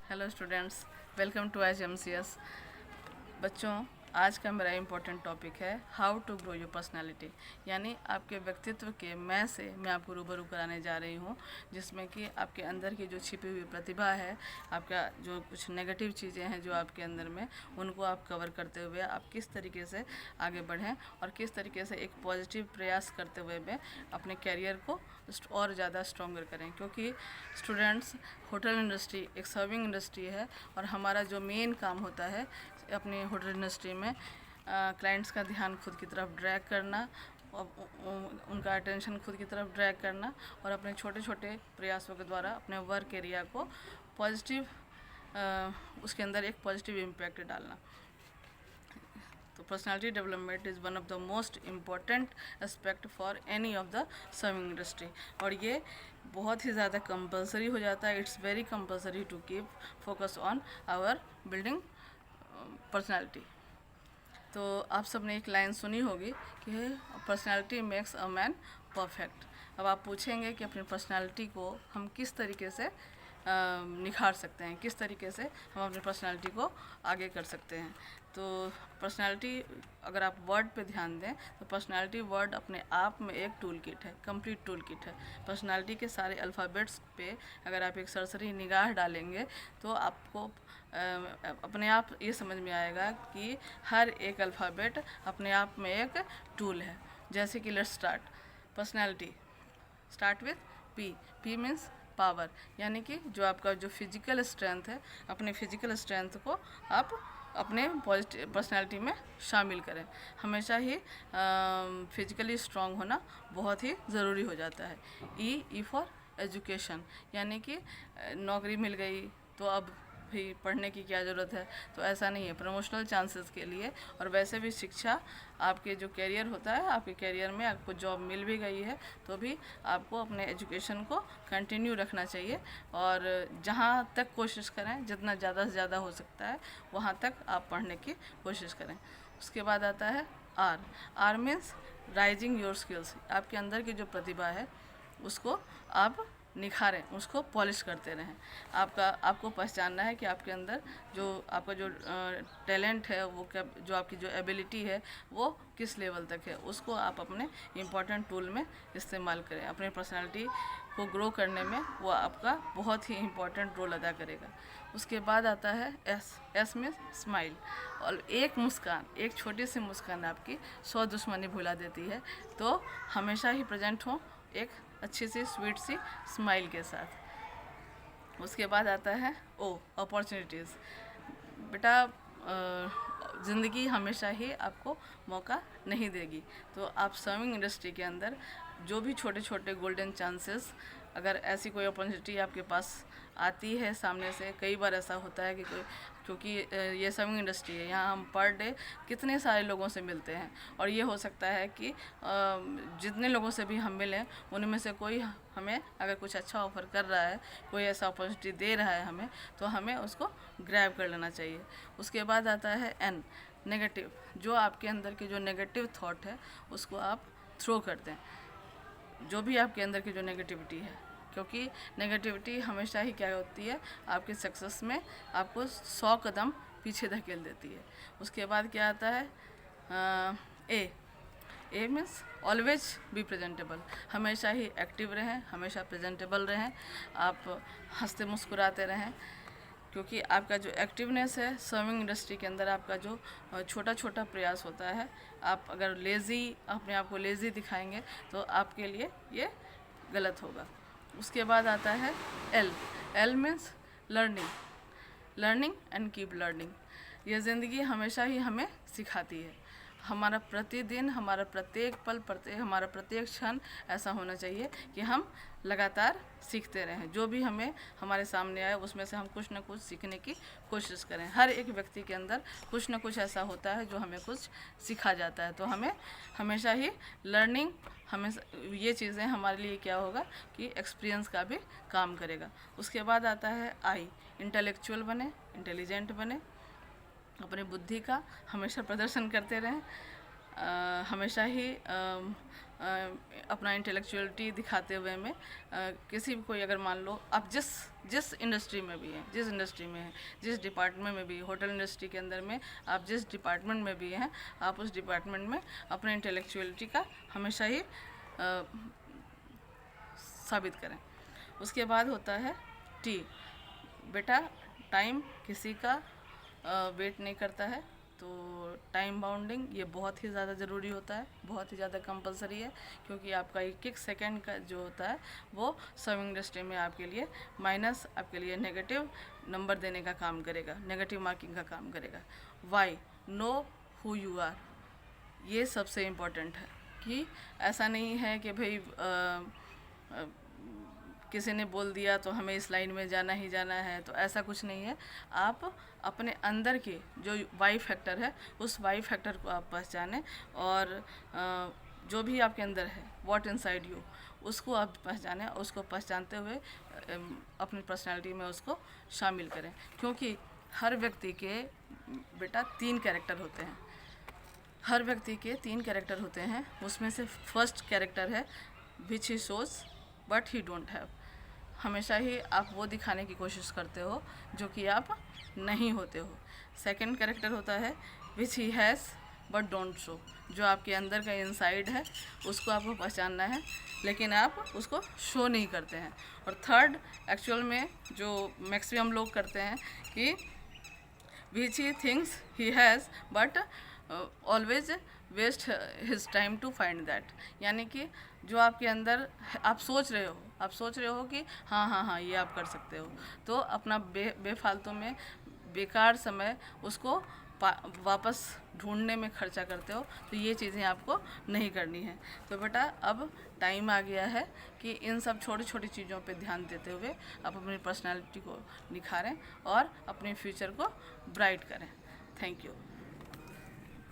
Hello students, welcome to HMCS। बच्चों, आज का मेरा इम्पोर्टेंट टॉपिक है how to grow your personality, यानी आपके व्यक्तित्व के मैं आपको रूबरू कराने जा रही हूँ, जिसमें कि आपके अंदर की जो छिपी हुई प्रतिभा है, आपका जो कुछ नेगेटिव चीज़ें हैं जो आपके अंदर में, उनको आप कवर करते हुए आप किस तरीके से आगे बढ़ें और किस तरीके से एक पॉजिटिव प्रयास करते हुए में अपने कैरियर को और ज़्यादा स्ट्रॉन्गर करें। क्योंकि स्टूडेंट्स, होटल इंडस्ट्री एक सर्विंग इंडस्ट्री है और हमारा जो मेन काम होता है अपनी होटल इंडस्ट्री में क्लाइंट्स का ध्यान खुद की तरफ ड्रैग करना, उनका अटेंशन खुद की तरफ ड्रैग करना और अपने छोटे छोटे प्रयासों के द्वारा अपने वर्क एरिया को पॉजिटिव उसके अंदर एक पॉजिटिव इम्पैक्ट डालना। तो personality development is one of the most important aspect for any of the serving industry, और ये बहुत ही ज़्यादा कंपलसरी हो जाता है। It's very compulsory to keep focus on our building personality. तो आप सब ने एक लाइन सुनी होगी कि personality makes a man perfect. अब आप पूछेंगे कि अपनी पर्सनालिटी को हम किस तरीके से निखार सकते हैं, किस तरीके से हम अपनी पर्सनालिटी को आगे कर सकते हैं। तो पर्सनालिटी, अगर आप वर्ड पे ध्यान दें तो पर्सनालिटी वर्ड अपने आप में एक टूल किट है, कंप्लीट टूल किट है। पर्सनालिटी के सारे अल्फ़ाबेट्स पे अगर आप एक सरसरी निगाह डालेंगे तो आपको अपने आप ये समझ में आएगा कि हर एक अल्फ़ाबेट अपने आप में एक टूल है। जैसे कि let's start personality, start with P. P means power, यानी कि जो आपका जो फिजिकल स्ट्रेंथ है, अपने फिजिकल स्ट्रेंथ को आप अपने पॉजिटिव पर्सनालिटी में शामिल करें। हमेशा ही फिजिकली स्ट्रांग होना बहुत ही ज़रूरी हो जाता है। ई फॉर एजुकेशन, यानी कि नौकरी मिल गई तो अब भी पढ़ने की क्या ज़रूरत है, तो ऐसा नहीं है। प्रमोशनल चांसेस के लिए और वैसे भी शिक्षा, आपके जो कैरियर होता है, आपके कैरियर में आपको जॉब मिल भी गई है तो भी आपको अपने एजुकेशन को कंटिन्यू रखना चाहिए और जहाँ तक कोशिश करें, जितना ज़्यादा से ज़्यादा हो सकता है वहाँ तक आप पढ़ने की कोशिश करें। उसके बाद आता है R. R means rising your skills. आपके अंदर की जो प्रतिभा है उसको आप निखारें, उसको पॉलिश करते रहें। आपको पहचानना है कि आपके अंदर जो आपका जो टैलेंट है, वो क्या, जो आपकी जो एबिलिटी है वो किस लेवल तक है, उसको आप अपने इम्पॉर्टेंट टूल में इस्तेमाल करें। अपने पर्सनालिटी को ग्रो करने में वो आपका बहुत ही इम्पॉर्टेंट रोल अदा करेगा। उसके बाद आता है एस। एस में स्माइल, और एक मुस्कान, एक छोटी सी मुस्कान आपकी 100 दुश्मनी भुला देती है। तो हमेशा ही प्रेजेंट हो एक अच्छी सी स्वीट सी स्माइल के साथ। उसके बाद आता है ओ, अपॉर्चुनिटीज़। बेटा, ज़िंदगी हमेशा ही आपको मौका नहीं देगी, तो आप सर्विंग इंडस्ट्री के अंदर जो भी छोटे छोटे गोल्डन चांसेस, अगर ऐसी कोई अपॉर्चुनिटी आपके पास आती है सामने से, कई बार ऐसा होता है कि क्योंकि ये सर्विंग इंडस्ट्री है, यहाँ हम पर डे कितने सारे लोगों से मिलते हैं और ये हो सकता है कि जितने लोगों से भी हम मिलें उनमें से कोई हमें अगर कुछ अच्छा ऑफ़र कर रहा है, कोई ऐसा अपॉर्चुनिटी दे रहा है हमें, तो हमें उसको ग्रैब कर लेना चाहिए। उसके बाद आता है एन, नेगेटिव। जो आपके अंदर के जो नेगेटिव थॉट है उसको आप थ्रो कर दें, जो भी आपके अंदर की जो नेगेटिविटी है, क्योंकि नेगेटिविटी हमेशा ही क्या होती है, आपकी सक्सेस में आपको 100 कदम पीछे धकेल देती है। उसके बाद क्या आता है ए। ए मीन्स ऑलवेज बी प्रेजेंटेबल। हमेशा ही एक्टिव रहें, हमेशा प्रेजेंटेबल रहें, आप हंसते मुस्कुराते रहें, क्योंकि आपका जो एक्टिवनेस है सर्विंग इंडस्ट्री के अंदर, आपका जो छोटा छोटा प्रयास होता है, आप अगर लेज़ी, अपने आप को लेज़ी दिखाएंगे तो आपके लिए ये गलत होगा। उसके बाद आता है L. L means learning. Learning and keep learning. ये ज़िंदगी हमेशा ही हमें सिखाती है। हमारा प्रतिदिन, हमारा प्रत्येक पल, हमारा प्रत्येक क्षण ऐसा होना चाहिए कि हम लगातार सीखते रहें। जो भी हमें हमारे सामने आए उसमें से हम कुछ ना कुछ सीखने की कोशिश करें। हर एक व्यक्ति के अंदर कुछ ना कुछ ऐसा होता है जो हमें कुछ सिखा जाता है, तो हमें हमेशा ही लर्निंग, हमेशा ये चीज़ें हमारे लिए क्या होगा कि एक्सपीरियंस का भी काम करेगा। उसके बाद आता है आई। इंटेलेक्चुअल बने, इंटेलिजेंट बने, अपनी बुद्धि का हमेशा प्रदर्शन करते रहें, हमेशा ही अपना इंटेलेक्चुअलिटी दिखाते हुए में किसी भी कोई अगर मान लो आप जिस इंडस्ट्री में भी हैं, जिस इंडस्ट्री में हैं, जिस डिपार्टमेंट में भी, होटल इंडस्ट्री के अंदर में आप जिस डिपार्टमेंट में भी हैं, आप उस डिपार्टमेंट में अपने इंटेलेक्चुअलिटी का हमेशा ही साबित करें। उसके बाद होता है टी। बेटा टाइम किसी का वेट नहीं करता है, तो टाइम बाउंडिंग ये बहुत ही ज़्यादा ज़रूरी होता है, बहुत ही ज़्यादा कंपलसरी है, क्योंकि आपका एक एक सेकेंड का जो होता है वो सर्विंग इंडस्ट्री में आपके लिए माइनस, आपके लिए नेगेटिव नंबर देने का काम करेगा, नेगेटिव मार्किंग का काम करेगा। Y, know who you are, ये सबसे इम्पोर्टेंट है कि ऐसा नहीं है कि भाई किसी ने बोल दिया तो हमें इस लाइन में जाना ही जाना है, तो ऐसा कुछ नहीं है। आप अपने अंदर के जो वाई फैक्टर है उस वाई फैक्टर को आप पहचानें, और जो भी आपके अंदर है व्हाट इनसाइड यू, उसको आप पहचानें, उसको पहचानते हुए अपनी पर्सनालिटी में उसको शामिल करें। क्योंकि हर व्यक्ति के बेटा 3 कैरेक्टर होते हैं, हर व्यक्ति के 3 कैरेक्टर होते हैं। उसमें से फर्स्ट कैरेक्टर है which he shows but he don't have. हमेशा ही आप वो दिखाने की कोशिश करते हो जो कि आप नहीं होते हो। सेकंड कैरेक्टर होता है which he has but don't show, जो आपके अंदर का इनसाइड है उसको आपको पहचानना है, लेकिन आप उसको शो नहीं करते हैं। और थर्ड एक्चुअल में जो मैक्सिमम लोग करते हैं कि which he thinks he has but always waste his time to find that, यानी कि जो आपके अंदर आप सोच रहे हो कि हाँ ये आप कर सकते हो, तो अपना बेफालतू में बेकार समय उसको वापस ढूंढने में खर्चा करते हो, तो ये चीज़ें आपको नहीं करनी है। तो बेटा अब टाइम आ गया है कि इन सब छोटी छोटी चीज़ों पे ध्यान देते हुए आप अपनी पर्सनालिटी को निखारें और अपने फ्यूचर को ब्राइट करें। Thank you.